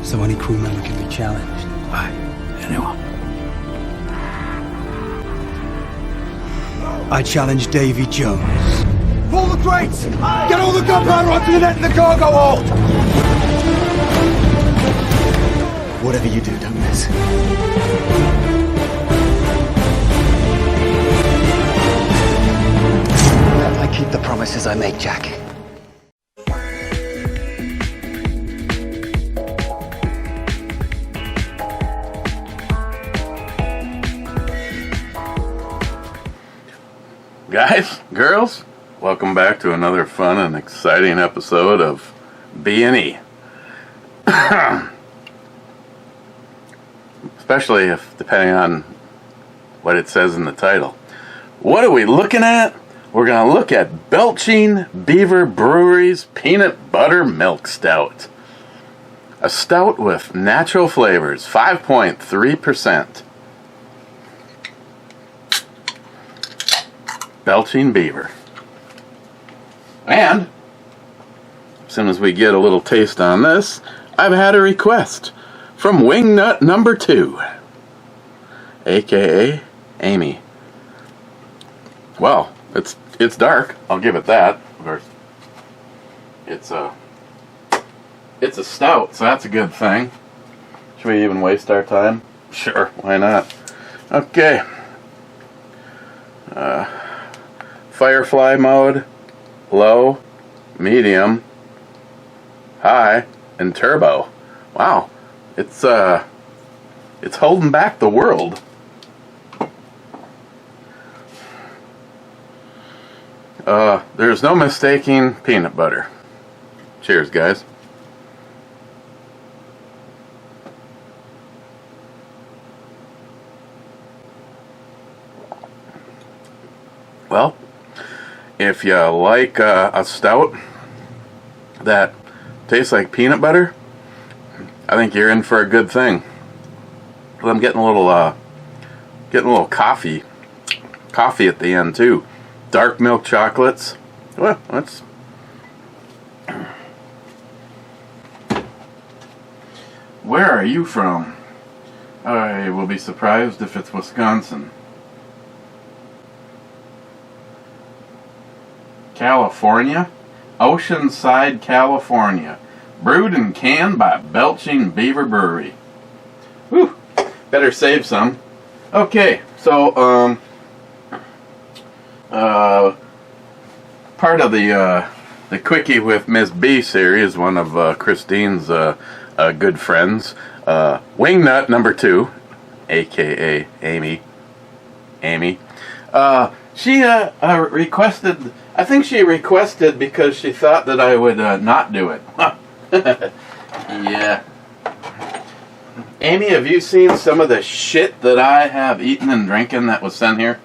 so any crew member can be challenged. Why? Anyone? I challenge Davy Jones. Pull the crates! Get all the gunpowder onto the net in the cargo hold! Whatever you do, don't miss. I keep the promises I make, Jack. Guys, girls, welcome back to another fun and exciting episode of B&E. Especially if, depending on what it says in the title. What are we looking at? We're going to look at Belching Beaver Brewery's Peanut Butter Milk Stout. A stout with natural flavors, 5.3%. Belching Beaver. And, as soon as we get a little taste on this, I've had a request from Wingnut number 2, aka Amy. Well, it's dark, I'll give it that. Of course, it's a stout, so that's a good thing. Should we even waste our time? Sure, why not? Okay. Firefly mode, low, medium, high, and turbo. Wow, it's holding back the world. There's no mistaking peanut butter. Cheers, guys. Well, if you like a stout that tastes like peanut butter, I think you're in for a good thing. Well, I'm getting a little coffee at the end too. Dark milk chocolates. Well, that's. Where are you from? I will be surprised if it's Wisconsin. California? Oceanside, California. Brewed and canned by Belching Beaver Brewery. Whew, better save some. Okay, so, part of the Quickie with Miss B series, one of Christine's good friends, Wingnut number 2, aka Amy, she requested, I think she requested because she thought that I would not do it. Yeah. Amy, have you seen some of the shit that I have eaten and drinking that was sent here?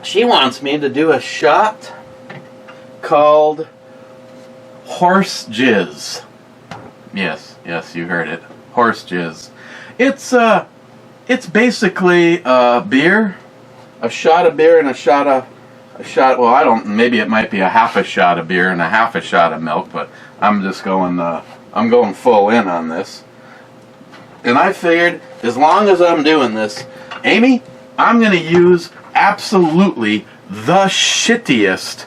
She wants me to do a shot called horse jizz. Yes, you heard it. Horse jizz. It's basically beer, a shot of beer and a shot, well, maybe it might be a half a shot of beer and a half a shot of milk, but I'm just going, I'm going full in on this. And I figured, as long as I'm doing this, Amy, I'm going to use absolutely the shittiest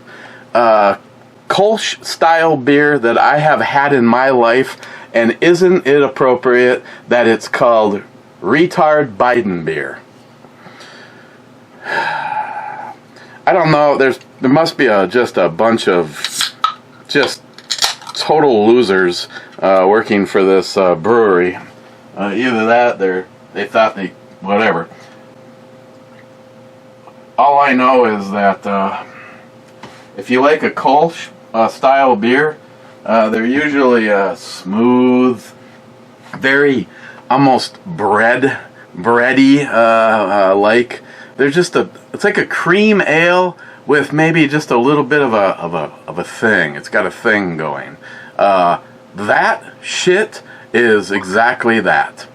Kolsch style beer that I have had in my life, and isn't it appropriate that it's called Retard Biden beer? I don't know, there must be just a bunch of just total losers working for this brewery. Either that, they thought whatever. All I know is that if you like a Kolsch style beer, they're usually smooth, very almost bready, like they're just it's like a cream ale with maybe just a little bit of a thing. It's got a thing going. That shit is exactly that.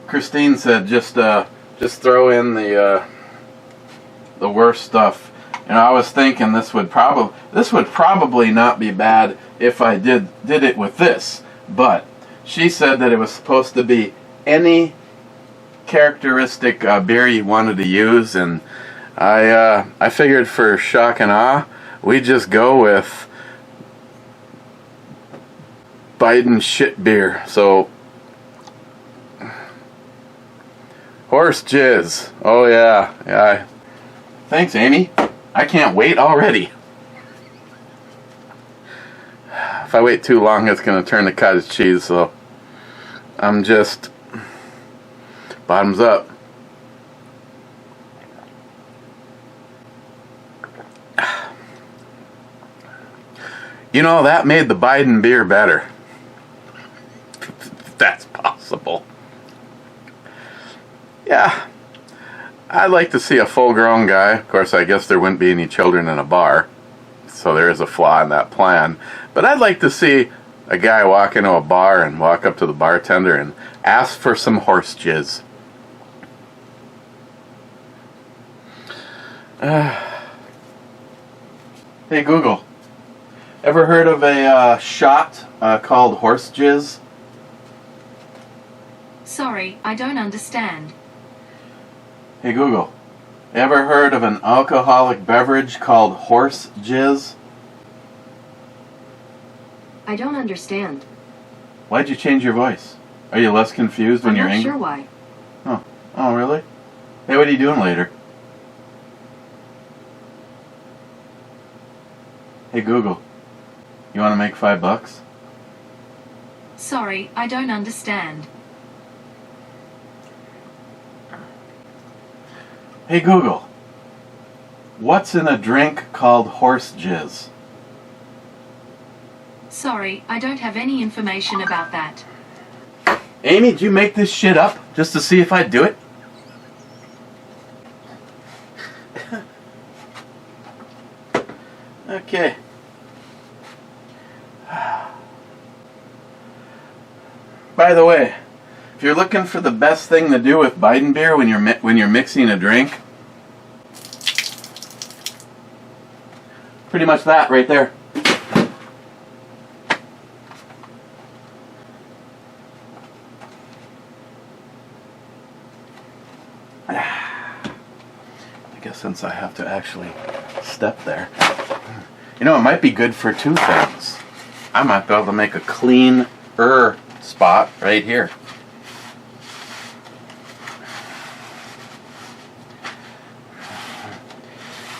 Christine said just throw in the worst stuff, I was thinking this would probably not be bad if I did it with this, but she said that it was supposed to be any characteristic beer you wanted to use, and I figured for shock and awe we just go with Biden shit beer. So horse jizz. Oh yeah. Thanks, Amy. I can't wait already. If I wait too long, it's going to turn to cottage cheese, so I'm just bottoms up. You know, that made the Biden beer better. That's possible. Yeah. I'd like to see a full-grown guy. Of course, I guess there wouldn't be any children in a bar, so there is a flaw in that plan. But I'd like to see a guy walk into a bar and walk up to the bartender and ask for some horse jizz. Hey Google, ever heard of a shot called horse jizz? Sorry, I don't understand. Hey Google, ever heard of an alcoholic beverage called horse jizz? I don't understand. Why'd you change your voice? Are you less confused when I'm you're not angry? sure why. Oh, really? Hey, what are you doing later? Hey Google, you want to make $5? Sorry, I don't understand. Hey Google, what's in a drink called horse jizz? Sorry, I don't have any information about that. Amy, did you make this shit up just to see if I'd do it? Okay. By the way, if you're looking for the best thing to do with Biden beer when you're mixing a drink, pretty much that right there. I guess since I have to actually step there, you know, it might be good for two things. I might be able to make a clean-er spot right here.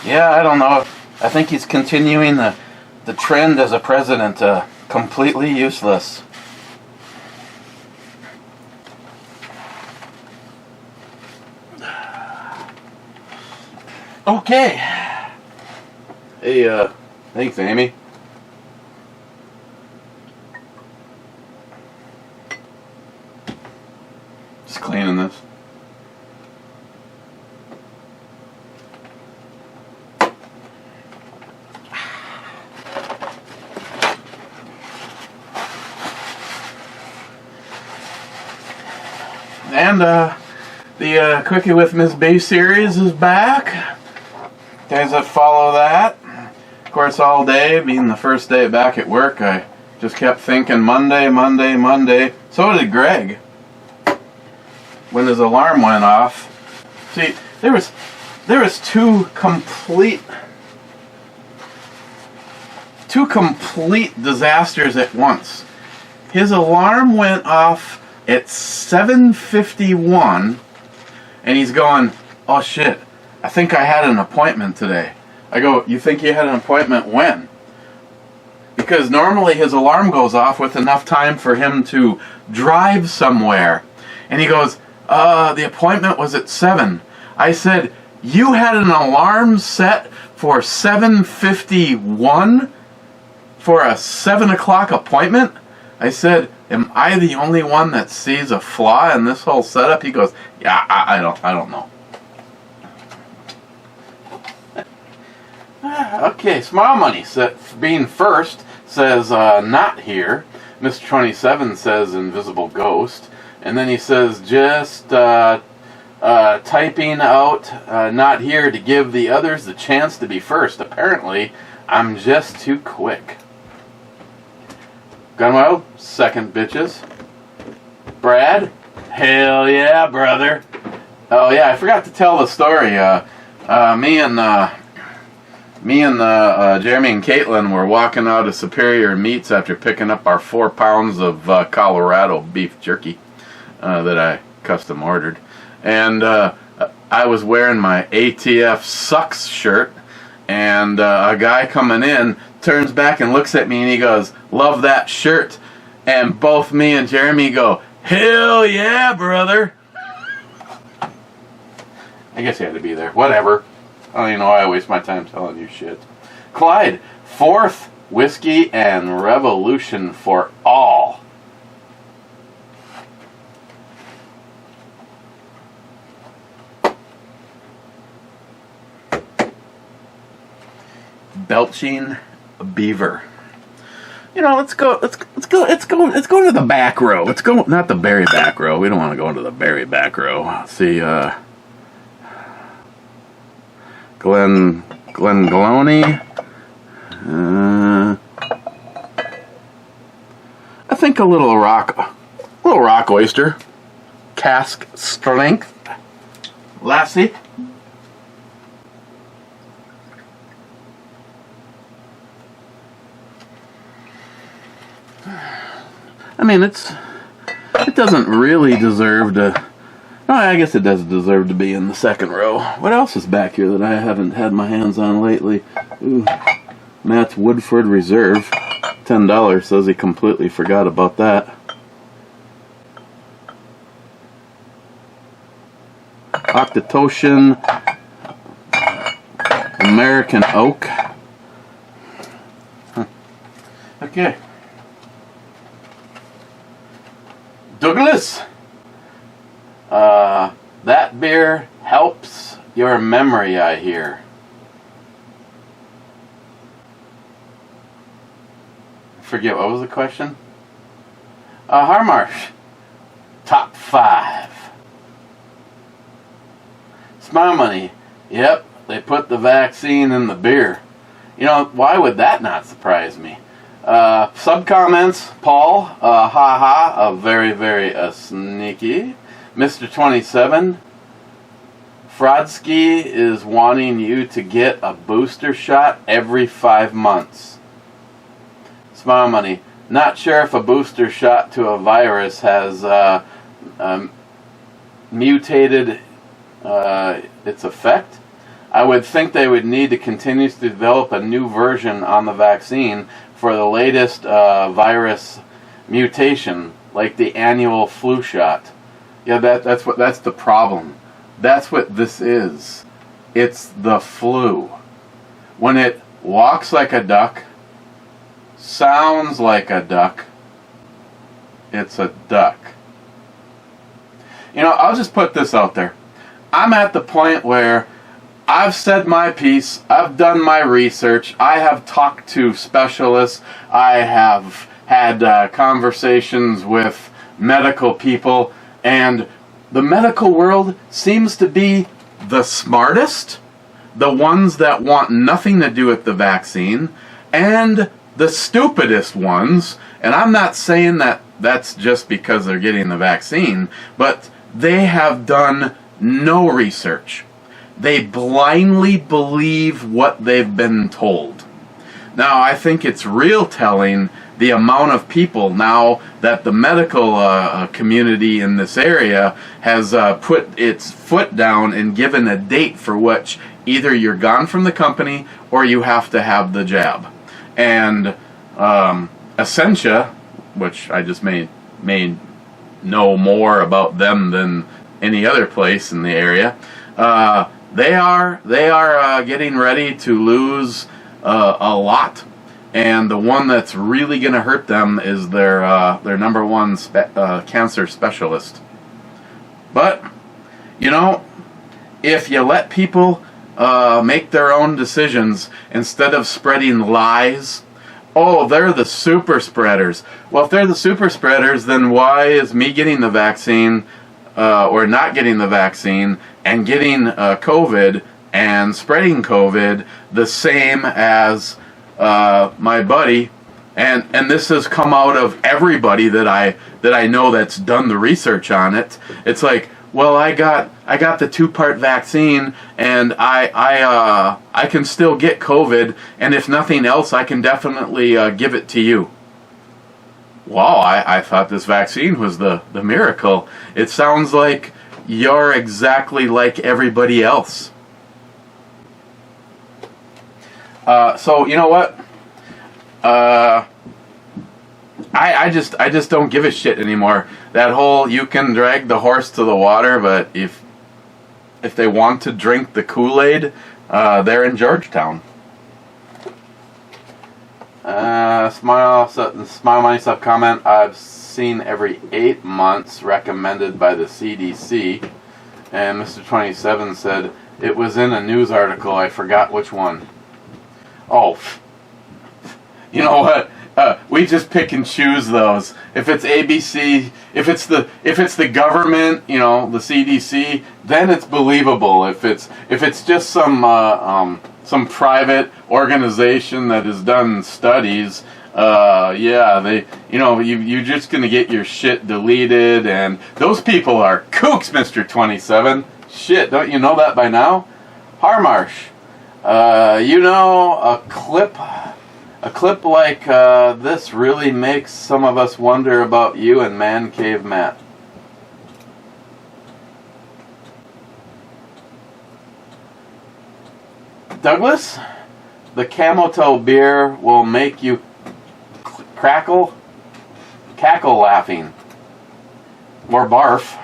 Yeah, I don't know. I think he's continuing the trend as a president, completely useless. Okay. Hey, thanks, Amy. Just cleaning this. And the Quickie with Miss B series is back. Guys that follow that. Of course, all day, being the first day back at work, I just kept thinking Monday, Monday, Monday. So did Greg. When his alarm went off. See, there was two complete disasters at once. His alarm went off at 7:51, and he's going, oh shit, I think I had an appointment today. I go, you think you had an appointment when? Because normally his alarm goes off with enough time for him to drive somewhere. And he goes, the appointment was at 7. I said, you had an alarm set for 7:51 for a 7 o'clock appointment? I said, am I the only one that sees a flaw in this whole setup? He goes, yeah, I don't know. Okay, Smile Money being first says not here. Mr. 27 says invisible ghost, and then he says just typing out, not here to give the others the chance to be first. Apparently, I'm just too quick. Gunwild, second, bitches. Brad, hell yeah, brother. Oh yeah, I forgot to tell the story. Me and Jeremy and Caitlin were walking out of Superior Meats after picking up our 4 pounds of Colorado beef jerky that I custom ordered. And I was wearing my ATF Sucks shirt, and a guy coming in turns back and looks at me and he goes, "Love that shirt." And both me and Jeremy go, "Hell yeah, brother." I guess you had to be there. Whatever. I don't even know why I waste my time telling you shit. Clyde, 4th Whiskey and Revolution for all. Belching Beaver. You know, let's go to the back row. Let's go, not the very back row. We don't want to go into the very back row. Let's see, Glenn Galoney. I think a little rock oyster. Cask strength. Lassie. I mean, it doesn't really deserve to. Oh, I guess it does deserve to be in the second row. What else is back here that I haven't had my hands on lately? Ooh, Matt's Woodford Reserve. $10 says he completely forgot about that. Octotoshan American Oak. Huh. Okay. Douglas. That beer helps your memory, I hear. Forget, what was the question? Harmarsh. Top 5. Smile Money. Yep, they put the vaccine in the beer. You know, why would that not surprise me? Sub-comments, Paul, haha, very, very sneaky. Mr. 27, Frodsky is wanting you to get a booster shot every 5 months. Smile Money, not sure if a booster shot to a virus has mutated its effect. I would think they would need to continue to develop a new version on the vaccine for the latest virus mutation, like the annual flu shot. Yeah, that's the problem. That's what this is. It's the flu. When it walks like a duck, sounds like a duck, it's a duck. You know, I'll just put this out there. I'm at the point where I've said my piece, I've done my research, I have talked to specialists, I have had conversations with medical people, and the medical world seems to be the smartest, the ones that want nothing to do with the vaccine, and the stupidest ones. And I'm not saying that that's just because they're getting the vaccine, but they have done no research. They blindly believe what they've been told. Now, I think it's real telling the amount of people now that the medical community in this area has put its foot down and given a date for which either you're gone from the company or you have to have the jab. And Essentia, which I just may know more about them than any other place in the area, they are getting ready to lose a lot, and the one that's really going to hurt them is their number one cancer specialist. But you know, if you let people make their own decisions instead of spreading lies, oh, they're the super spreaders. Well, if they're the super spreaders, then why is me getting the vaccine or not getting the vaccine and getting COVID and spreading COVID the same as my buddy, and this has come out of everybody that I know that's done the research on it. It's like, well, I got the 2-part vaccine, and I can still get COVID, and if nothing else, I can definitely give it to you. Wow, I thought this vaccine was the miracle. It sounds like you're exactly like everybody else. So you know what? I just don't give a shit anymore. That whole you can drag the horse to the water, but if they want to drink the Kool-Aid, they're in Georgetown. Smile Money Sub comment. I've seen every 8 months recommended by the CDC, and Mr. 27 said it was in a news article. I forgot which one. Oh, you know what? We just pick and choose those. If it's ABC, if it's the government, you know, the CDC, then it's believable. If it's just some private organization that has done studies, yeah, you're just gonna get your shit deleted, and those people are kooks, Mr. 27. Shit, don't you know that by now? Harmarsh, a clip like this really makes some of us wonder about you and Man Cave Matt. Douglas, the Camoto beer will make you cackle laughing, or barf.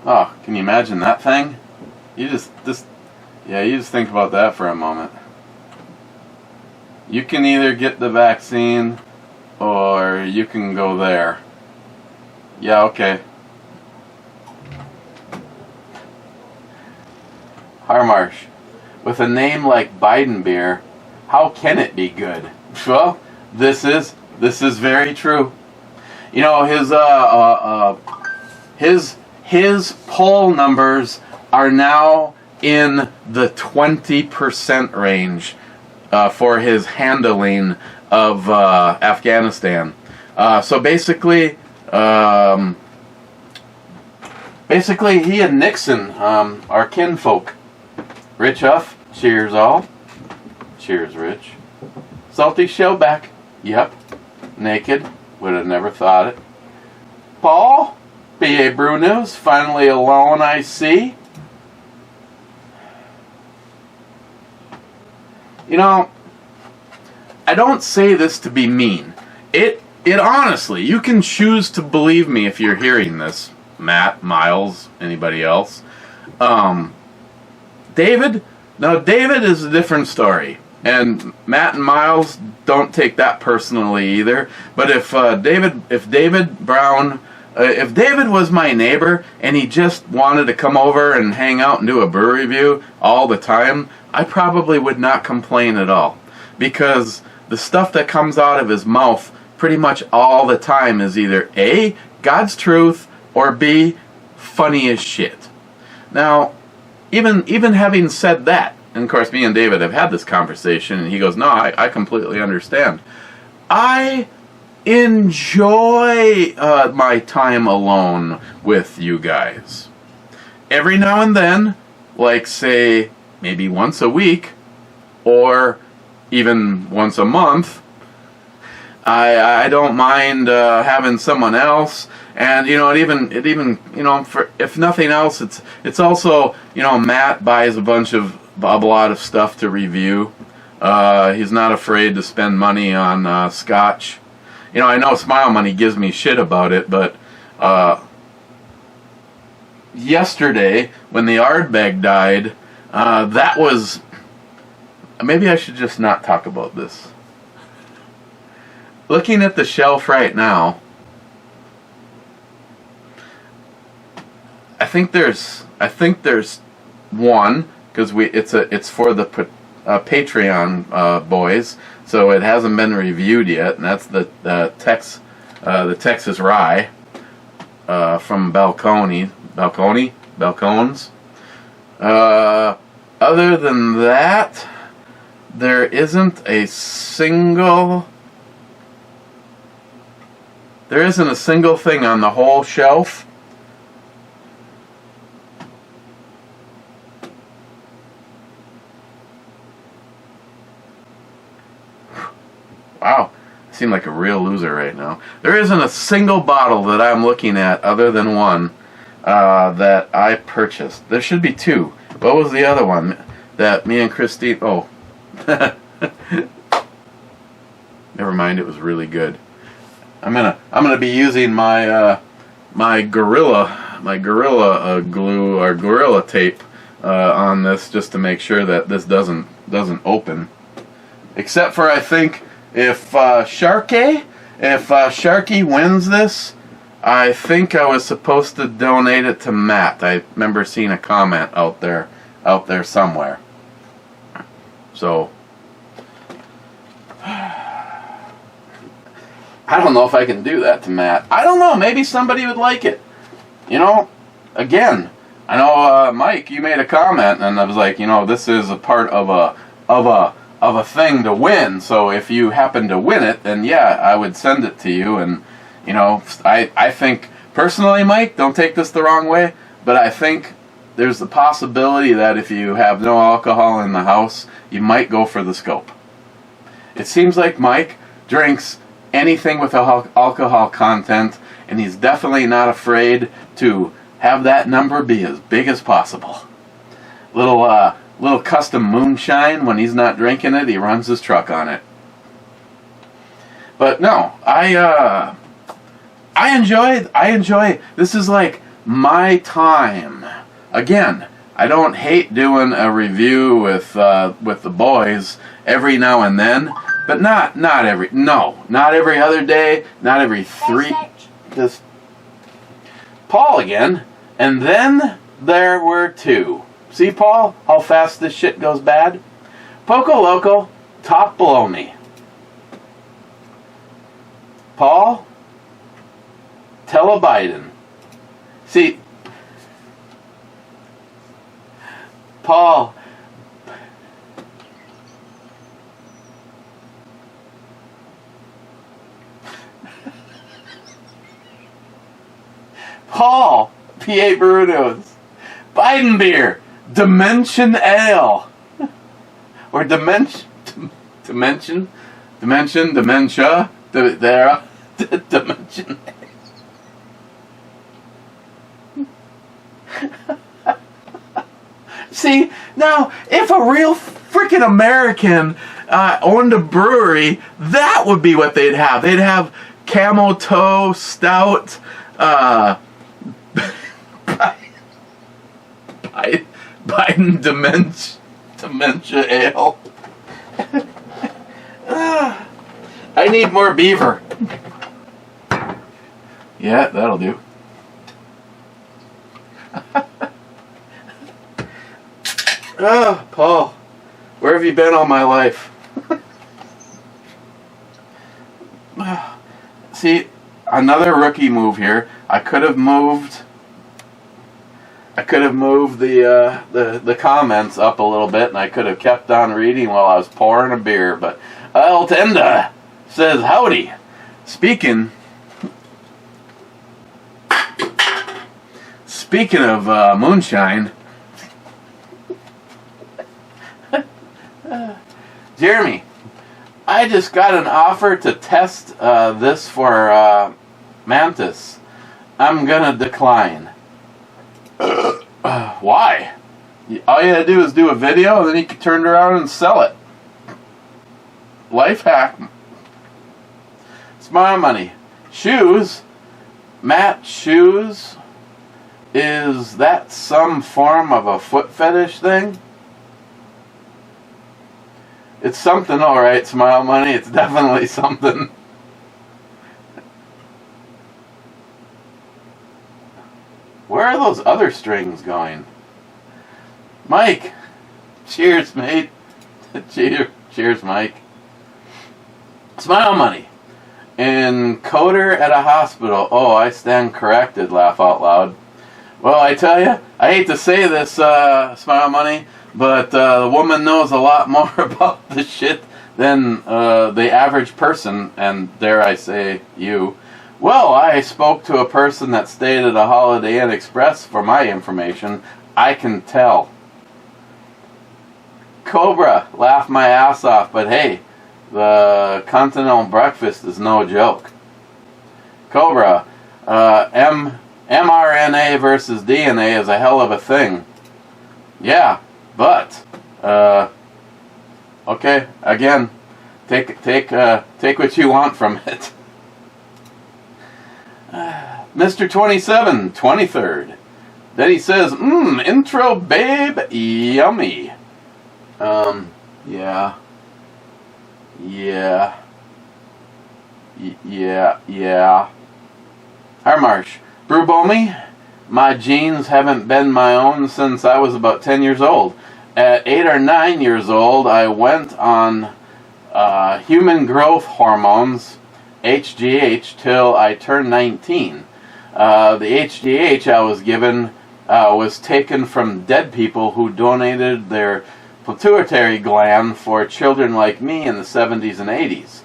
Oh, can you imagine that thing? You just think about that for a moment. You can either get the vaccine or you can go there. Yeah, okay. Harmarsh, with a name like Biden beer, how can it be good? Well, this is very true. You know, his poll numbers are now in the 20% range for his handling of Afghanistan. So basically, he and Nixon are kinfolk. Rich Huff, cheers all. Cheers, Rich. Salty Shellback, yep. Naked, would have never thought it. Paul, BA Brew News, finally alone, I see. You know, I don't say this to be mean. It honestly, you can choose to believe me if you're hearing this. Matt, Miles, anybody else. David is a different story. And Matt and Miles don't take that personally either. But if David was my neighbor and he just wanted to come over and hang out and do a brew review all the time, I probably would not complain at all. Because the stuff that comes out of his mouth pretty much all the time is either A, God's truth, or B, funny as shit. Now, even having said that, and of course me and David have had this conversation, and he goes, no, I completely understand. I enjoy my time alone with you guys. Every now and then, like say maybe once a week, or even once a month, I don't mind having someone else. And you know, it even you know, for if nothing else, it's also, you know, Matt buys a lot of stuff to review. He's not afraid to spend money on scotch. You know, I know Smile Money gives me shit about it, but yesterday when the Ardbeg died, that was, maybe I should just not talk about this. Looking at the shelf right now, I think there's one, because it's for the Patreon boys, so it hasn't been reviewed yet, and that's the Texas Rye. from Balcones. Other than that, there isn't a single thing on the whole shelf. Wow, I seem like a real loser right now. There isn't a single bottle that I'm looking at other than one that I purchased. There should be two. What was the other one that me and Christine... Oh. Never mind, it was really good. I'm gonna be using my my Gorilla glue or Gorilla tape on this just to make sure that this doesn't open. Except for, I think, if Sharky wins this, I think I was supposed to donate it to Matt. I remember seeing a comment out there somewhere. So I don't know if I can do that to Matt. I don't know. Maybe somebody would like it. You know, again, I know Mike, you made a comment, and I was like, you know, this is a part of a thing to win. So if you happen to win it, then yeah, I would send it to you. And you know, I think personally, Mike, don't take this the wrong way, but I think there's the possibility that if you have no alcohol in the house, you might go for the scope. It seems like Mike drinks anything with alcohol content, and he's definitely not afraid to have that number be as big as possible. Little custom moonshine, when he's not drinking it, he runs his truck on it. But no, I enjoy, this is like my time. Again, I don't hate doing a review with the boys every now and then, but not every other day, not every three. Just Paul again, and then there were two. See, Paul, how fast this shit goes bad? Poco Loco, talk below me. Paul, tell a Biden. See, Paul, P.A. Burritos, Biden beer, Dimension Ale, or Dimension, Dimensia, Dimension. See, now, if a real freaking American owned a brewery, that would be what they'd have. They'd have Camel Toe Stout, Biden Dementia Ale. I need more beaver. Yeah, that'll do. Oh, Paul, where have you been all my life? See, another rookie move here. I could have moved the comments up a little bit, and I could have kept on reading while I was pouring a beer. But Altenda says, "Howdy." Speaking of moonshine. Jeremy, I just got an offer to test this for Mantis. I'm gonna decline. Why? All you gotta do is do a video, and then you can turn it around and sell it. Life hack. It's my money. Shoes. Matt, shoes. Is that some form of a foot fetish thing? It's something, alright, Smile Money. It's definitely something. Where are those other strings going? Mike! Cheers, mate. Cheers, Mike. Smile Money. Encoder at a hospital. Oh, I stand corrected, laugh out loud. Well, I tell you, I hate to say this, Smile Money, but the woman knows a lot more about the shit than the average person, and dare I say, you. Well, I spoke to a person that stayed at a Holiday Inn Express for my information. I can tell. Cobra, laugh my ass off, but hey, the continental breakfast is no joke. Cobra, mRNA versus DNA is a hell of a thing. Yeah, but okay, again, take what you want from it. Mr. 27, 23rd. Then he says, intro babe, yummy. Yeah. Harmarsh, Brubomi, my genes haven't been my own since I was about 10 years old. At 8 or 9 years old, I went on human growth hormones, HGH, till I turned 19. The HGH I was given was taken from dead people who donated their pituitary gland for children like me in the 70s and 80s,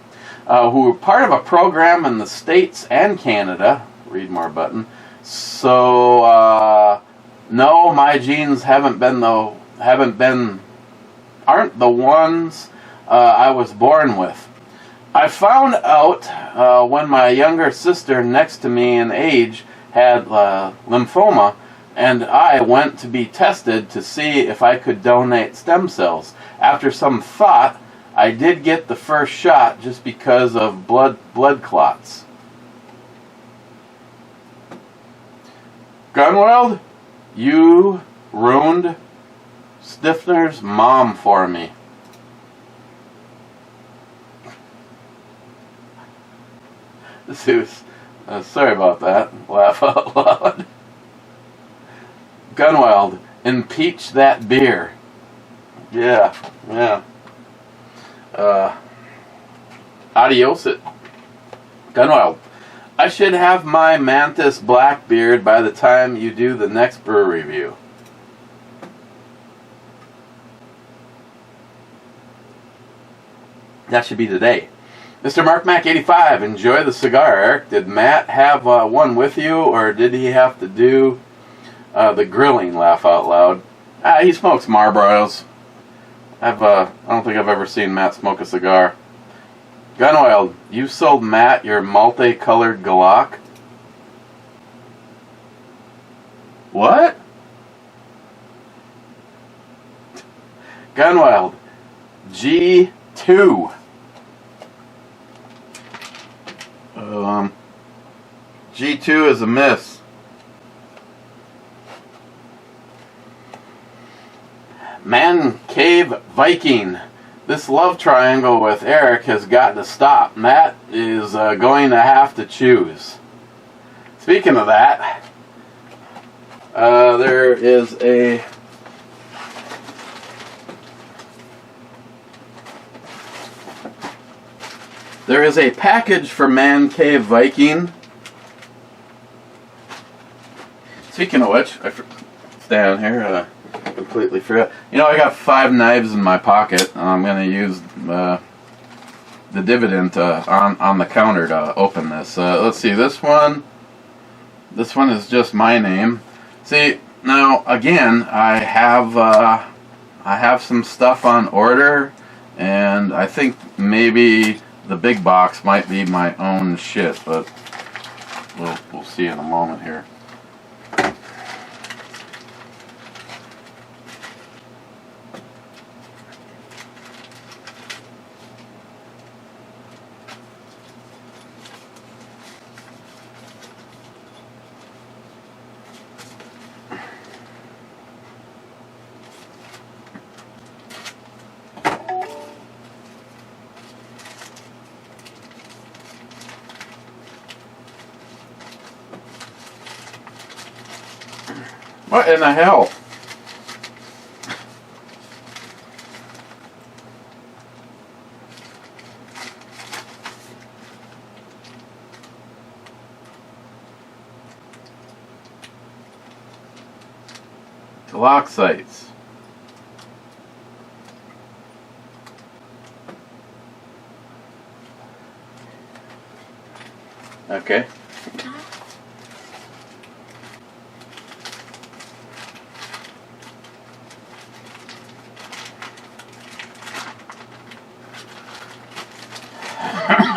who were part of a program in the States and Canada. Read more button. So no, my genes aren't the ones I was born with. I found out when my younger sister next to me in age had lymphoma, and I went to be tested to see if I could donate stem cells. After some thought, I did get the first shot just because of blood clots. Gunweld, you ruined Stifner's mom for me. Zeus, sorry about that. Laugh out loud. Gunweld, impeach that beer. Yeah. Adios it. Gunweld, I should have my Mantis Blackbeard by the time you do the next brew review. That should be today. Mr. Mark Mac 85, enjoy the cigar, Eric. Did Matt have one with you, or did he have to do the grilling? Laugh out loud. He smokes Marlboros. I don't think I've ever seen Matt smoke a cigar. Gunwild, you sold Matt your multicolored Glock? What? Gunwild, G2. G2 is a miss. Man Cave Viking. This love triangle with Eric has got to stop. Matt is going to have to choose. Speaking of that, there is a package for Man Cave Viking. Speaking of which, it's down here. Completely forgot. You know, I got 5 knives in my pocket. I'm going to use the dividend on the counter to open this. Let's see. This one is just my name. See, now again, I have some stuff on order, and I think maybe the big box might be my own shit, but we'll see in a moment here. What in the hell? Galactites. Okay.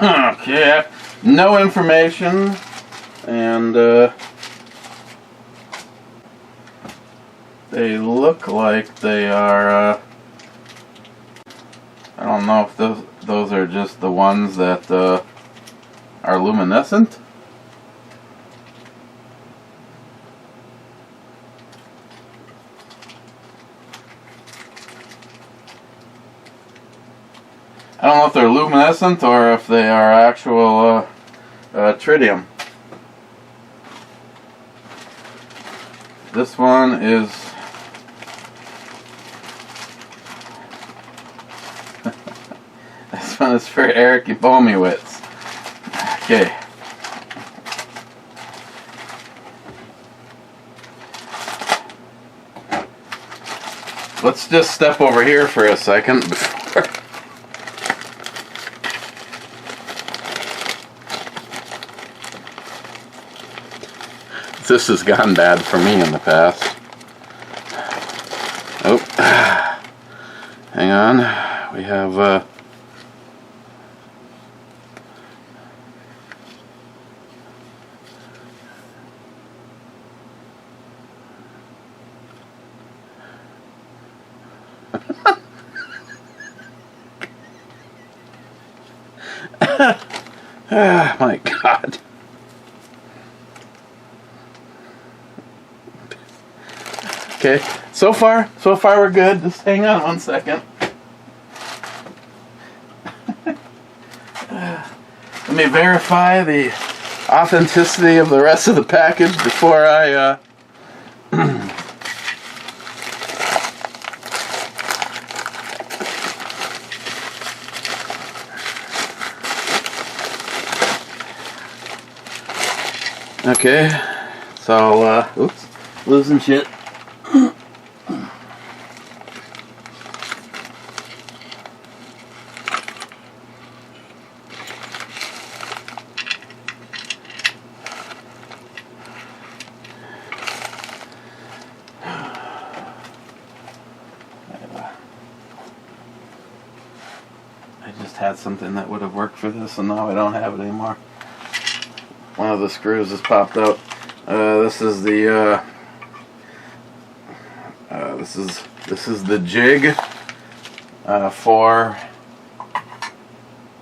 Okay, no information, and they look like they are, I don't know if those are just the ones that are luminescent. I don't know if they're luminescent or if they are actual tritium. This one is this one is for Eric Bomiewicz. Okay. Let's just step over here for a second before. This has gone bad for me in the past. Oh, hang on. We have ah, my God. Okay, so far we're good. Just hang on one second. Let me verify the authenticity of the rest of the package before I Okay, so oops, losing shit. I just had something that would have worked for this, and now I don't have it anymore. One of the screws has popped out. This is the this is the jig for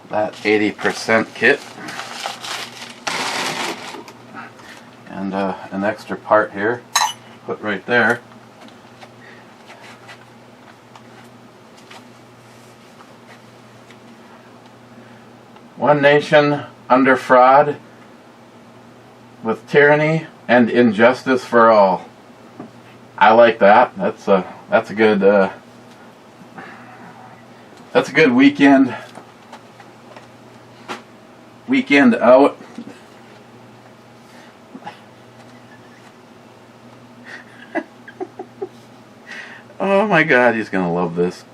that 80% kit, and an extra part here, put right there. One nation under fraud, with tyranny and injustice for all. I like that. That's a good weekend out. Oh my God, he's gonna love this.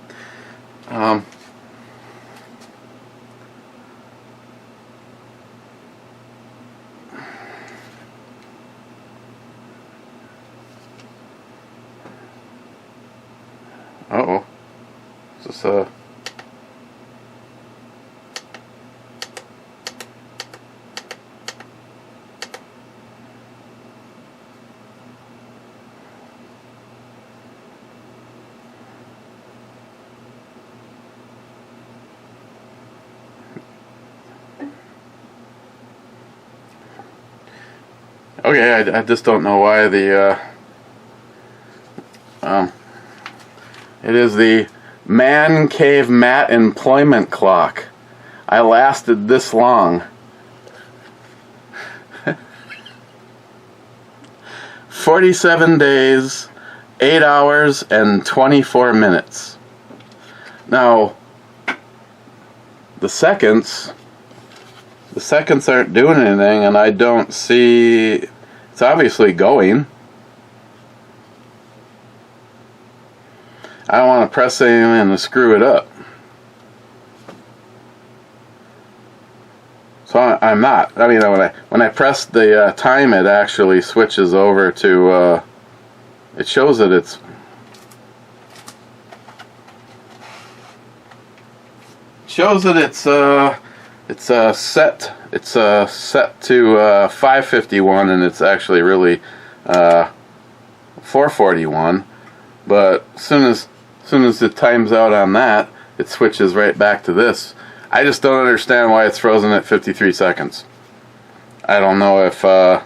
Uh-oh. Is this okay, I just don't know why the it is the Man Cave Mat Employment Clock. I lasted this long. 47 days, 8 hours, and 24 minutes. Now, the seconds aren't doing anything, and I don't see, it's obviously going. I don't want to press anything to screw it up. So I'm not. I mean, when I press the time, it actually switches over to. It shows that it's. Shows that it's set. It's set to 551, and it's actually really 441. But as soon as it times out on that, it switches right back to this. I just don't understand why it's frozen at 53 seconds. I don't know if. And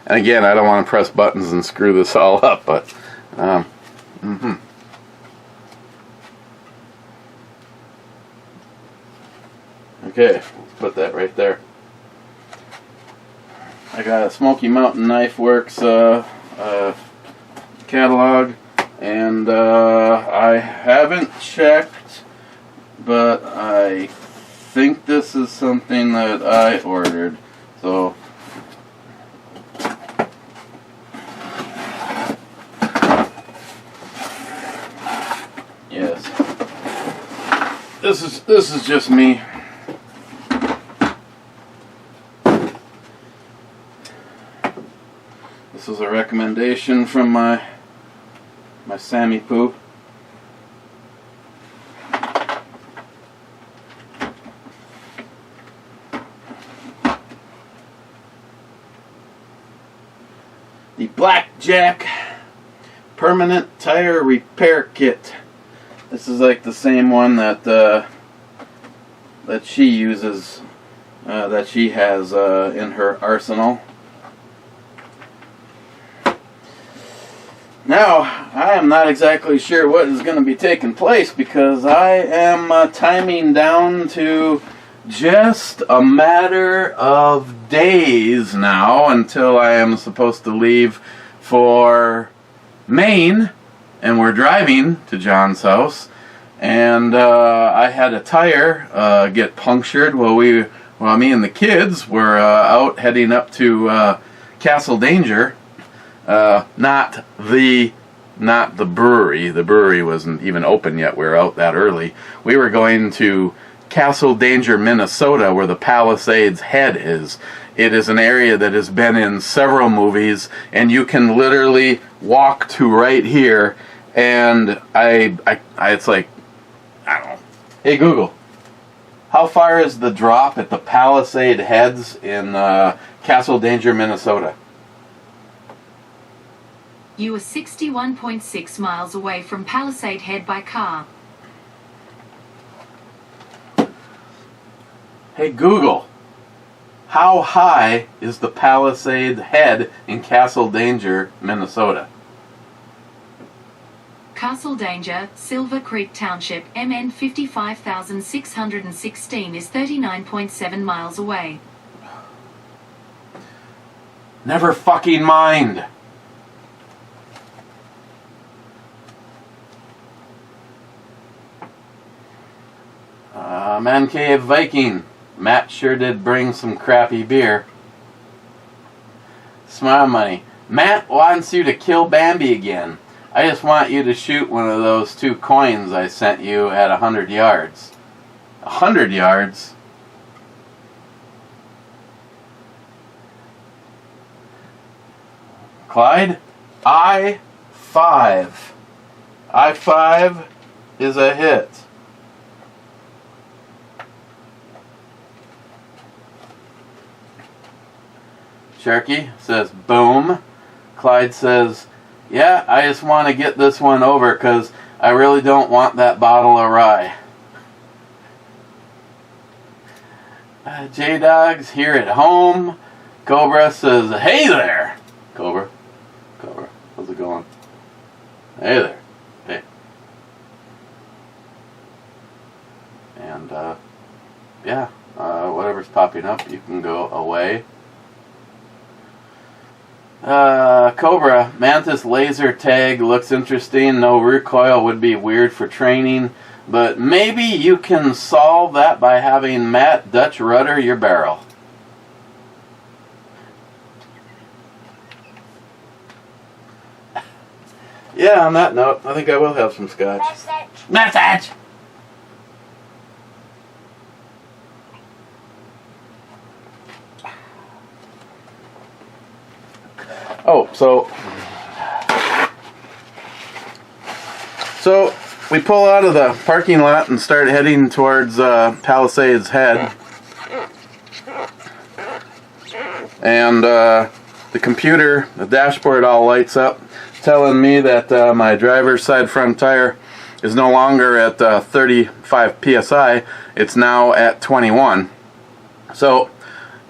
again, I don't want to press buttons and screw this all up, but. Okay, let's put that right there. I got a Smoky Mountain Knife Works catalog, and I haven't checked, but I think this is something that I ordered. So yes, this is just me. This is a recommendation from my Sammy Poo. The Blackjack Permanent Tire Repair Kit. This is like the same one that she uses, that she has in her arsenal. Now, I am not exactly sure what is going to be taking place because I am timing down to just a matter of days now until I am supposed to leave for Maine, and we're driving to John's house, and I had a tire get punctured while me and the kids were out heading up to Castle Danger. Not the brewery. The brewery wasn't even open yet. We were out that early. We were going to Castle Danger, Minnesota, where the Palisades Head is. It is an area that has been in several movies, and you can literally walk to right here. And it's like, I don't know. Hey Google, how far is the drop at the Palisade Heads in Castle Danger, Minnesota? You are 61.6 miles away from Palisade Head by car. Hey Google, how high is the Palisade Head in Castle Danger, Minnesota? Castle Danger, Silver Creek Township, MN 55,616 is 39.7 miles away. Never fucking mind. Man Cave Viking. Matt sure did bring some crappy beer. Smile Money. Matt wants you to kill Bambi again. I just want you to shoot one of those 2 coins I sent you at 100 yards. 100 yards? Clyde? I-5. I-5 is a hit. Sharky says, boom. Clyde says, yeah, I just want to get this one over because I really don't want that bottle of rye. J-Dog's here at home. Cobra says, hey there. Cobra, how's it going? Hey there. Hey. And, yeah, whatever's popping up, you can go away. Cobra, Mantis laser tag looks interesting. No recoil would be weird for training, but maybe you can solve that by having Matt Dutch rudder your barrel. Yeah, on that note, I think I will have some scotch. Message! Oh, so we pull out of the parking lot and start heading towards Palisades Head. And the computer, the dashboard all lights up, telling me that my driver's side front tire is no longer at 35 psi, it's now at 21. So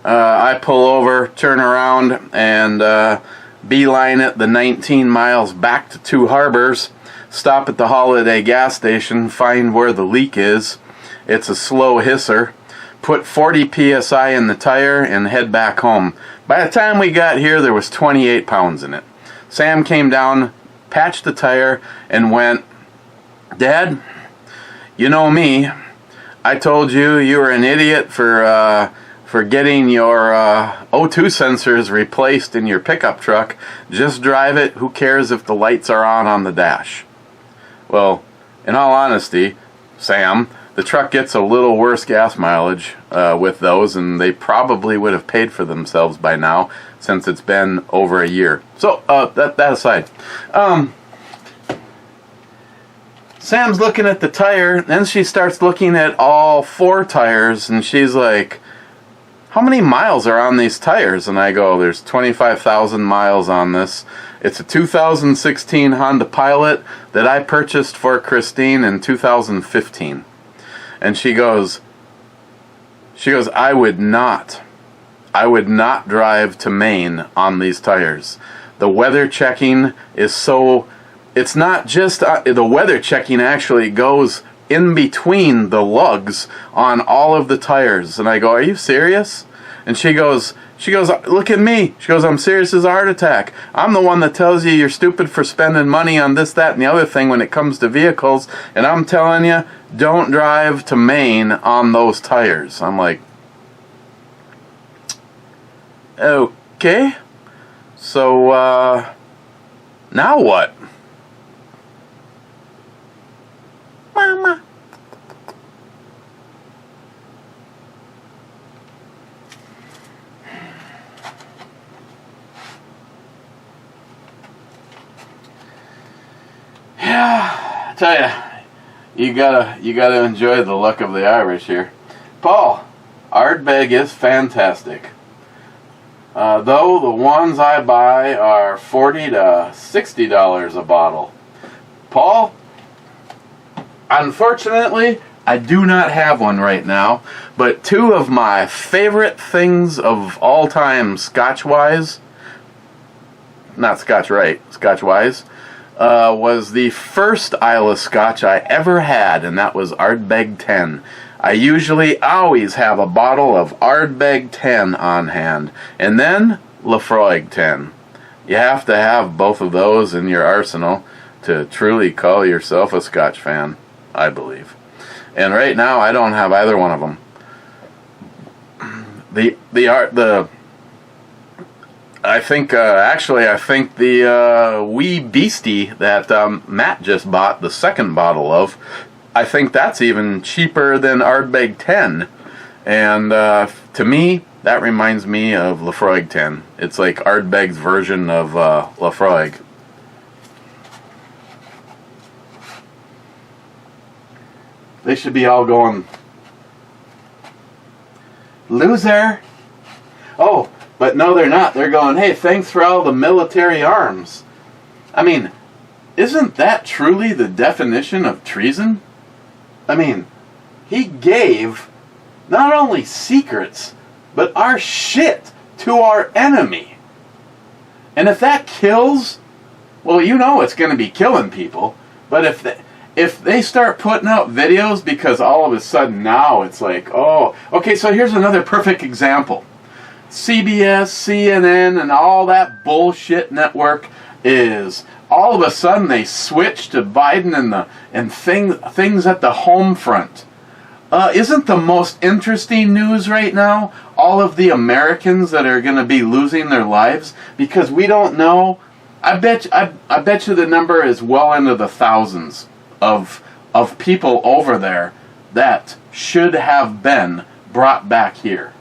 I pull over, turn around, and beeline it the 19 miles back to Two Harbors, stop at the Holiday gas station, find where the leak is. It's a slow hisser. Put 40 psi in the tire and head back home. By the time we got here, there was 28 pounds in it. Sam came down, patched the tire, and went, "Dad, you know me. I told you you were an idiot for getting your O2 sensors replaced in your pickup truck. Just drive it. Who cares if the lights are on the dash?" Well, in all honesty, Sam, the truck gets a little worse gas mileage with those, and they probably would have paid for themselves by now, since it's been over a year. So, that aside. Sam's looking at the tire, then she starts looking at all four tires, and she's like, "How many miles are on these tires?" And I go, "There's 25,000 miles on this. It's a 2016 Honda Pilot that I purchased for Christine in 2015. And she goes, I would not drive to Maine on these tires. The weather checking is so, it's not just, the weather checking actually goes in between the lugs on all of the tires." And I go, "Are you serious?" And she goes, "Look at me." She goes, "I'm serious as a heart attack. I'm the one that tells you you're stupid for spending money on this, that, and the other thing when it comes to vehicles. And I'm telling you, don't drive to Maine on those tires." I'm like, okay. So, now what? Mama. Yeah, I tell you, you gotta enjoy the luck of the Irish here. Paul, Ardbeg is fantastic. Though the ones I buy are $40 to $60 a bottle. Paul, unfortunately, I do not have one right now, but two of my favorite things of all time, Scotch-wise, not Scotch-right, Scotch-wise, was the first Isle of Scotch I ever had, and that was Ardbeg 10. I usually always have a bottle of Ardbeg 10 on hand, and then Laphroaig 10. You have to have both of those in your arsenal to truly call yourself a Scotch fan, I believe. And right now, I don't have either one of them. I think the Wee Beastie that Matt just bought the second bottle of, I think that's even cheaper than Ardbeg 10. And to me, that reminds me of Laphroaig 10. It's like Ardbeg's version of Laphroaig. They should be all going, "Loser!" Oh, but no, they're not. They're going, "Hey, thanks for all the military arms." I mean, isn't that truly the definition of treason? I mean, he gave not only secrets, but our shit to our enemy. And if that kills, well, you know it's going to be killing people. But if they start putting out videos, because all of a sudden now it's like, oh, okay, so here's another perfect example. CBS, CNN, and all that bullshit network is all of a sudden they switch to Biden and things at the home front. Isn't the most interesting news right now all of the Americans that are going to be losing their lives because we don't know I bet you the number is well into the thousands of people over there that should have been brought back here.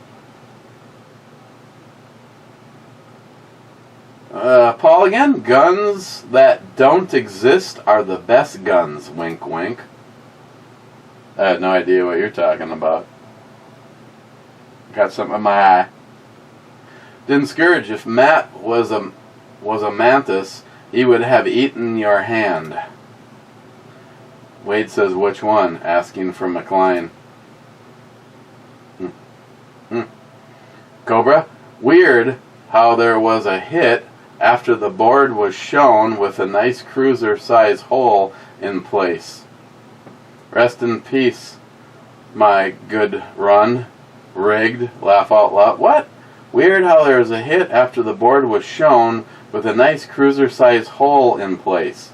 Paul again, guns that don't exist are the best guns, wink wink. I had no idea what you're talking about. Got something in my eye. Didn't scourge, if Matt was a mantis, he would have eaten your hand. Wade says, which one? Asking for McLean. Cobra, weird how there was a hit after the board was shown with a nice cruiser-size hole in place. Rest in peace, my good run. Rigged, laugh out loud. What? Weird how there was a hit after the board was shown with a nice cruiser-size hole in place.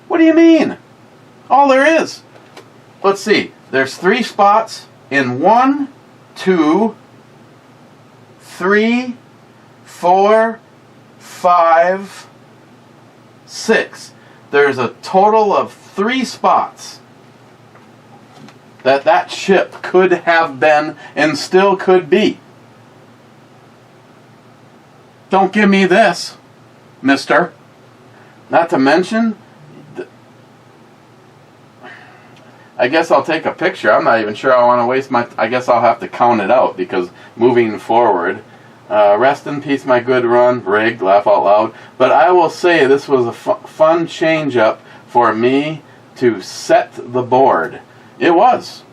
What do you mean? All there is. Let's see. There's 3 spots in 1, 2, 3, 4, 5, 6. There's a total of 3 spots that ship could have been and still could be. Don't give me this, mister. Not to mention, I guess I'll take a picture. I'm not even sure I want to waste my... I guess I'll have to count it out because moving forward... rest in peace, my good run. Rigged, laugh out loud. But I will say this was a fun change-up for me to set the board. It was.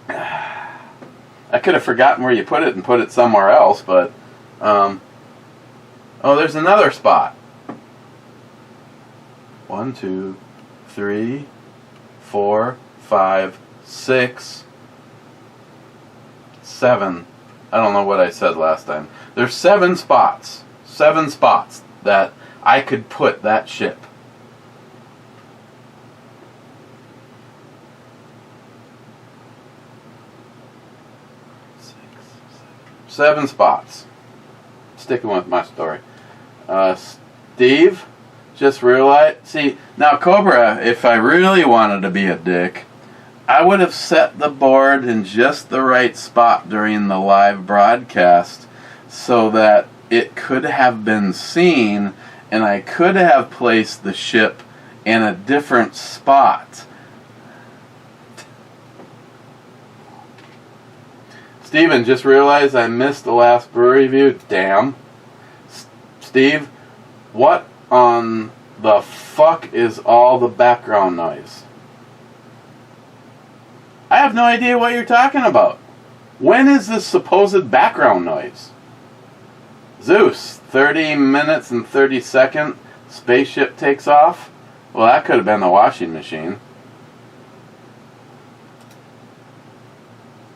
I could have forgotten where you put it and put it somewhere else, but... oh, there's another spot. 1, 2, 3, 4, 5, 6... 7. I don't know what I said last time. There's 7 spots. 7 spots that I could put that ship. 7 spots. Sticking with my story. Steve, just realized... See, now Cobra, if I really wanted to be a dick, I would have set the board in just the right spot during the live broadcast so that it could have been seen and I could have placed the ship in a different spot. Steven, just realized I missed the last brewery review. Damn. Steve, what on the fuck is all the background noise? I have no idea what you're talking about. When is this supposed background noise? Zeus, 30 minutes and 30 seconds, spaceship takes off? Well, that could have been the washing machine.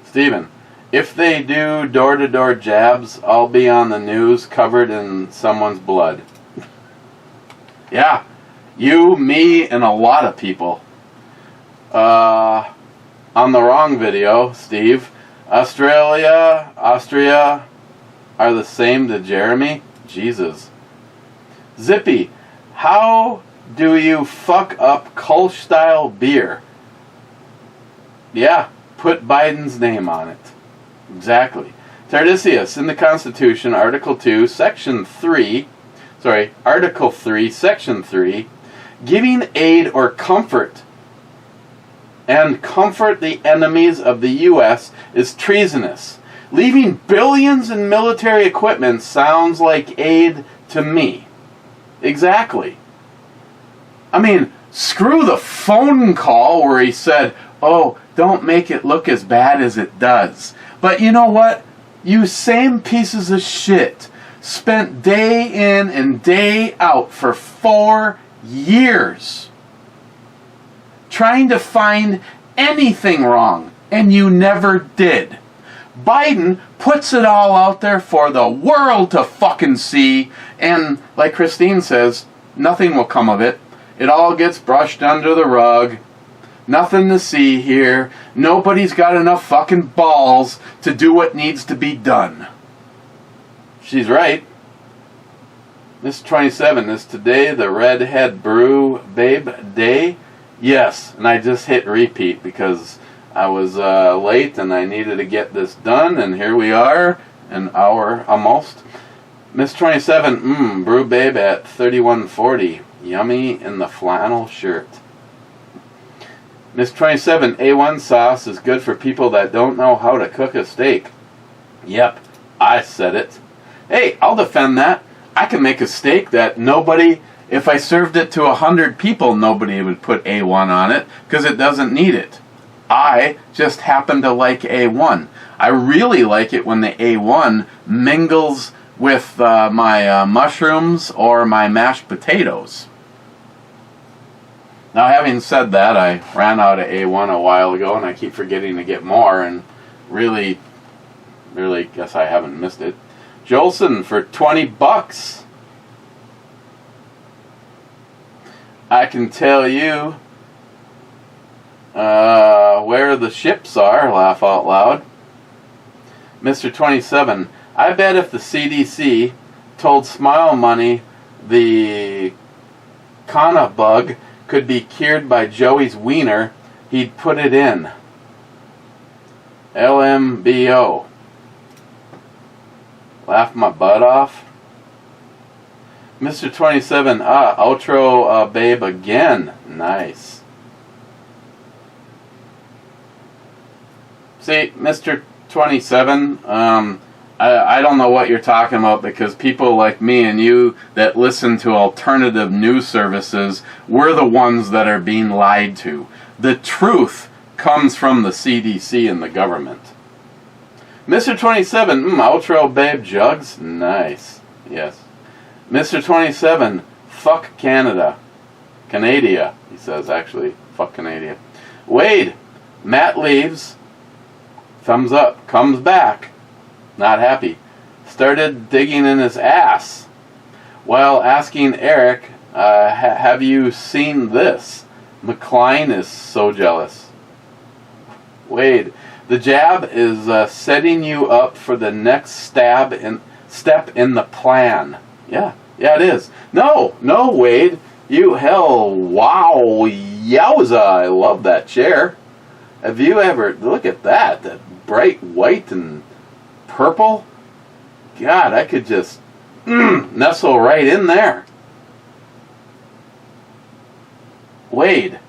Steven, if they do door-to-door jabs, I'll be on the news covered in someone's blood. Yeah, you, me, and a lot of people. On the wrong video, Steve. Austria are the same to Jeremy? Jesus. Zippy, how do you fuck up Kolsch-style beer? Yeah, put Biden's name on it. Exactly. Tardisius, in the Constitution, Article 3, Section 3, giving aid or comfort and comfort the enemies of the U.S. is treasonous. Leaving billions in military equipment sounds like aid to me. Exactly. I mean, screw the phone call where he said, oh, don't make it look as bad as it does. But you know what? You same pieces of shit spent day in and day out for 4 years trying to find anything wrong, and you never did. Biden puts it all out there for the world to fucking see, and like Christine says, nothing will come of it. It all gets brushed under the rug. Nothing to see here. Nobody's got enough fucking balls to do what needs to be done. She's right. Miss 27, is today the Redhead Brew Babe Day? Yes, and I just hit repeat because I was late and I needed to get this done, and here we are, an hour almost. Miss 27, Brew Babe at 31.40. Yummy in the flannel shirt. Miss 27, A1 sauce is good for people that don't know how to cook a steak. Yep, I said it. Hey, I'll defend that. I can make a steak that nobody, if I served it to 100 people, nobody would put A1 on it because it doesn't need it. I just happen to like A1. I really like it when the A1 mingles with my mushrooms or my mashed potatoes. Now, having said that, I ran out of A1 a while ago, and I keep forgetting to get more, and really guess I haven't missed it. Jolson for $20. I can tell you where the ships are, laugh out loud. Mr. 27, I bet if the CDC told Smile Money the Kana bug could be cured by Joey's wiener, he'd put it in. LMBO. Laugh my butt off. Mr. 27, outro babe again. Nice. See, Mr. 27, I don't know what you're talking about, because people like me and you that listen to alternative news services, we're the ones that are being lied to. The truth comes from the CDC and the government. Mr. 27, outro babe jugs. Nice. Yes. Mr. 27, fuck Canada. Canada, he says, actually. Fuck Canada. Wade, Matt leaves. Thumbs up. Comes back. Not happy. Started digging in his ass while asking Eric, have you seen this? McCline is so jealous. Wade, the jab is setting you up for the next step in the plan. Yeah, it is. No, Wade. You hell, wow, yowza, I love that chair. Have you ever, look at that bright white and purple? God, I could just nestle right in there. Wade,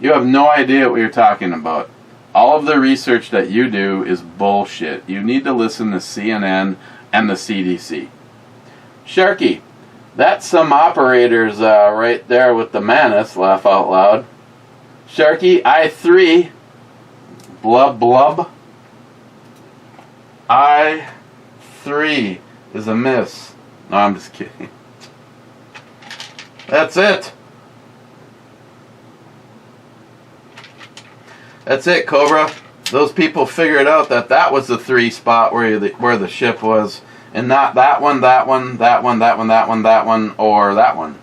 you have no idea what you're talking about. All of the research that you do is bullshit. You need to listen to CNN and the CDC. Sharky, that's some operators right there with the Manus, laugh out loud. Sharky, I3, blub blub. I3 is a miss. No, I'm just kidding. That's it. That's it, Cobra. Those people figured out that was the 3 spot where the ship was, and not that one, that one, that one, that one, that one, that one, or that one.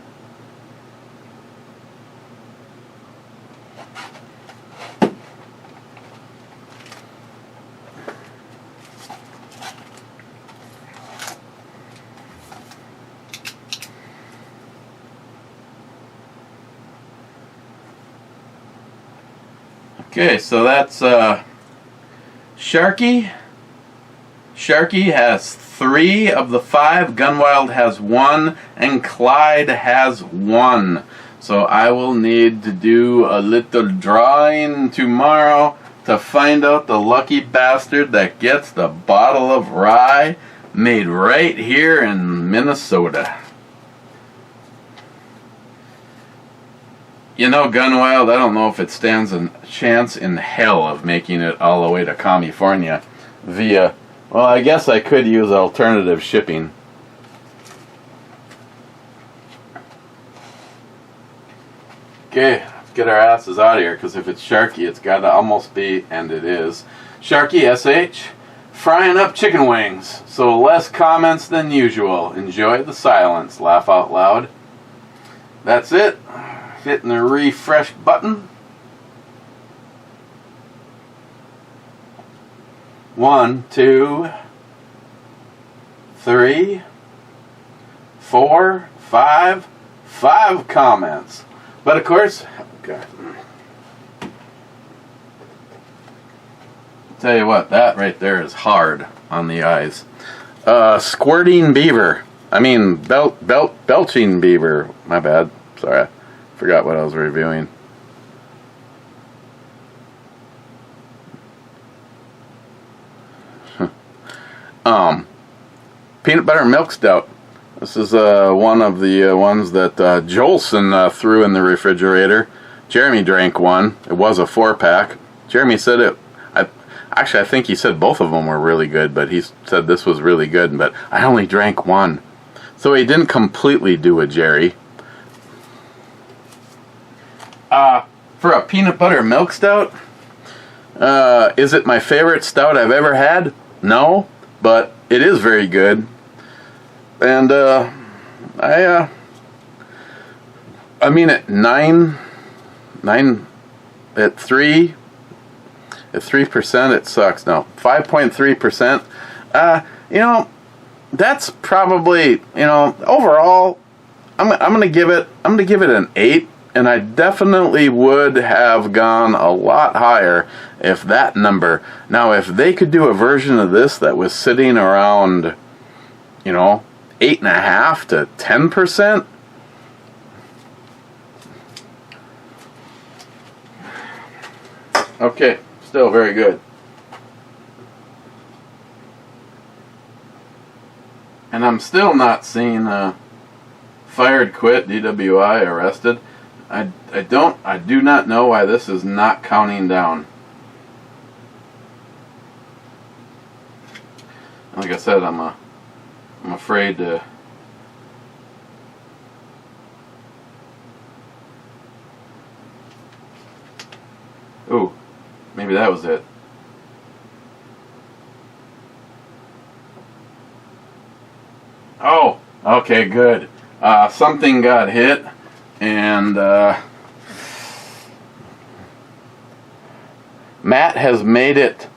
Okay, so that's Sharky. Sharky has 3 of the 5. Gunwild has 1, and Clyde has 1. So I will need to do a little drawing tomorrow to find out the lucky bastard that gets the bottle of rye made right here in Minnesota. You know, Gunwild, I don't know if it stands a chance in hell of making it all the way to California via, well, I guess I could use alternative shipping. Okay, let's get our asses out of here, because if it's Sharky, it's got to almost be, and it is, Sharky SH, frying up chicken wings. So less comments than usual. Enjoy the silence, laugh out loud. That's it. Hitting the refresh button. 1, 2, 3, 4, 5 comments. But of course, God. Tell you what, that right there is hard on the eyes. Squirting beaver. I mean, belching beaver. My bad. Sorry, I forgot what I was reviewing. Peanut butter milk stout. This is one of the ones that Jolson threw in the refrigerator. Jeremy drank one. It was a 4-pack. Jeremy said it. Actually, I think he said both of them were really good, but he said this was really good. But I only drank one, so he didn't completely do a Jerry. For a peanut butter milk stout, is it my favorite stout I've ever had? No, but it is very good. And I mean at 3% it sucks. No, 5.3%. You know, that's probably, you know, overall I'm gonna give it an 8, and I definitely would have gone a lot higher if that number. Now, if they could do a version of this that was sitting around, you know, 8.5 to 10%. Okay, still very good. And I'm still not seeing fired, quit, DWI, arrested. I do not know why this is not counting down. Like I said, I'm afraid to. Ooh, maybe that was it. Oh, okay, good. Something got hit, and Matt has made it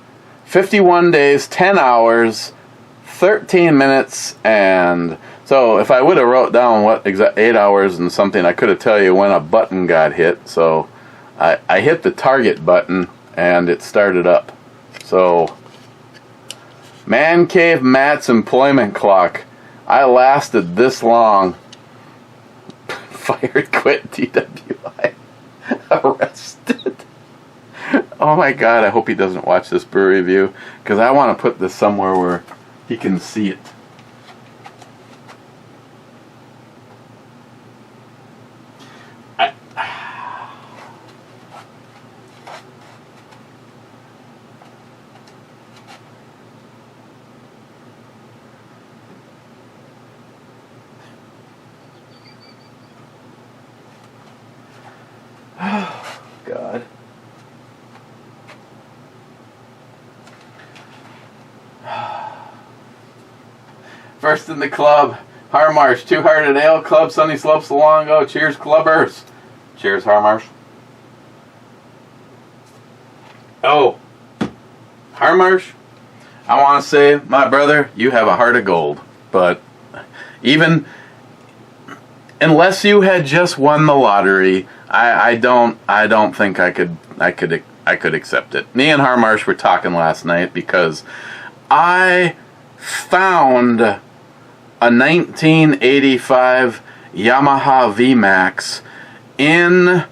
51 days, 10 hours, 13 minutes, and so if I would have wrote down what 8 hours and something, I could have tell you when a button got hit. So I hit the target button and it started up. So Man Cave Matt's employment clock. I lasted this long. Fired, quit, DWI, arrested. Oh my God, I hope he doesn't watch this brew review, because I want to put this somewhere where he can see it. God. First in the club, Harmarsh, Two-Hearted Ale Club, Sunny Slopes, Luongo. Cheers, clubbers. Cheers, Harmarsh. Oh, Harmarsh, I want to say, my brother, you have a heart of gold. But even unless you had just won the lottery, I don't think I could accept it. Me and Harmarsh were talking last night because I found a 1985 Yamaha VMAX in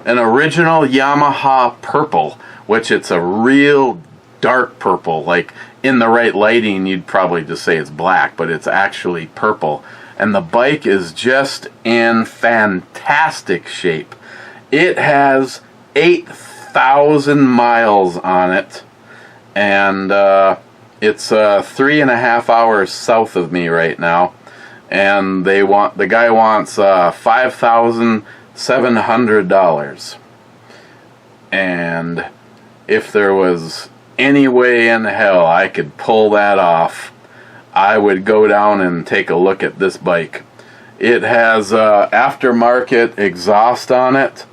an original Yamaha purple, which it's a real dark purple. Like in the right lighting, you'd probably just say it's black, but it's actually purple. And the bike is just in fantastic shape. It has 8,000 miles on it, and it's 3.5 hours south of me right now. And the guy wants $5,700. And if there was any way in hell I could pull that off, I would go down and take a look at this bike. It has aftermarket exhaust on it,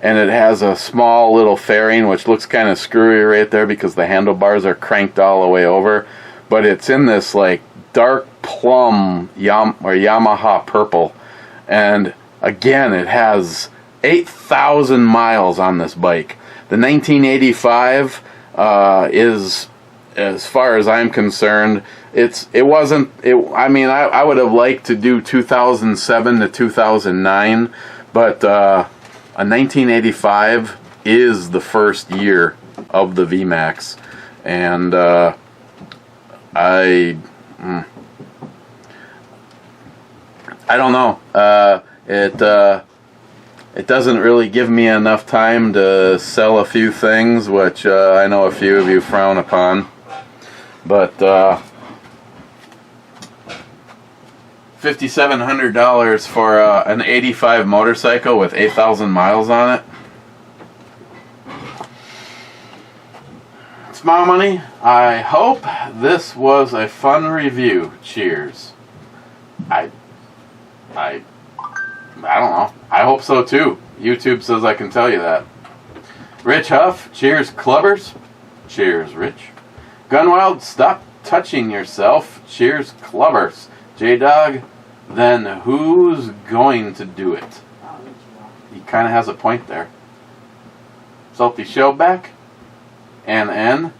and it has a small little fairing which looks kind of screwy right there because the handlebars are cranked all the way over, but it's in this like dark plum or Yamaha purple, and again it has 8,000 miles on this bike. The 1985 is, as far as I'm concerned, I would have liked to do 2007 to 2009, but a 1985 is the first year of the VMAX, and I don't know. It doesn't really give me enough time to sell a few things, which I know a few of you frown upon. But $5,700 for an 85 motorcycle with 8,000 miles on it. It's my money. I hope this was a fun review. Cheers. I don't know. I hope so too. YouTube says I can tell you that. Rich Huff, cheers clubbers. Cheers, Rich. Gunwild, stop touching yourself. Cheers clubbers. J-Dog, then who's going to do it? He kind of has a point there. Salty Shellback, NN,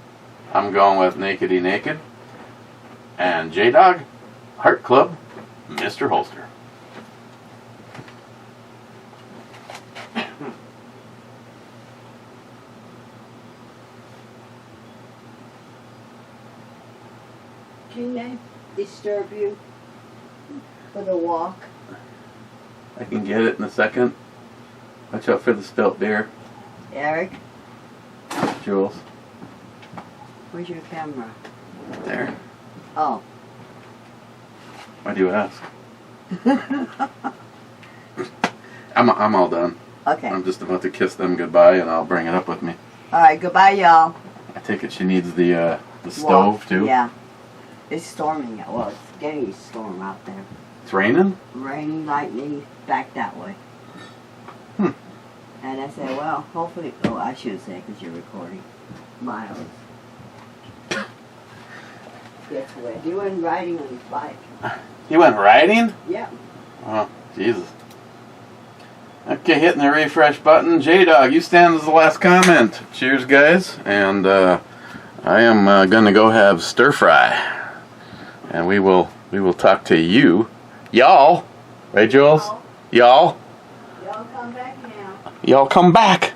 I'm going with Nakedy Naked. And J-Dog, Heart Club, Mr. Holster. Can I disturb you for the walk? I can get it in a second. Watch out for the spilt beer. Eric, Jules. where's your camera? There. Oh. Why do you ask? I'm all done. Okay. I'm just about to kiss them goodbye, and I'll bring it up with me. Alright, goodbye, y'all. I take it she needs the stove too. Yeah. It's storming. Well, it's getting a storm out there. It's raining. Raining, lightning, back that way. And I said, well, hopefully, oh, I shouldn't say because you're recording. Miles. Guess what? He went riding on his bike. He went riding? Yeah. Oh, Jesus. Okay, hitting the refresh button. J-Dog, you stand as the last comment. Cheers, guys. And I am going to go have stir fry. And we will talk to you. Y'all. Right, Jules? Y'all. Y'all come back now. Y'all come back.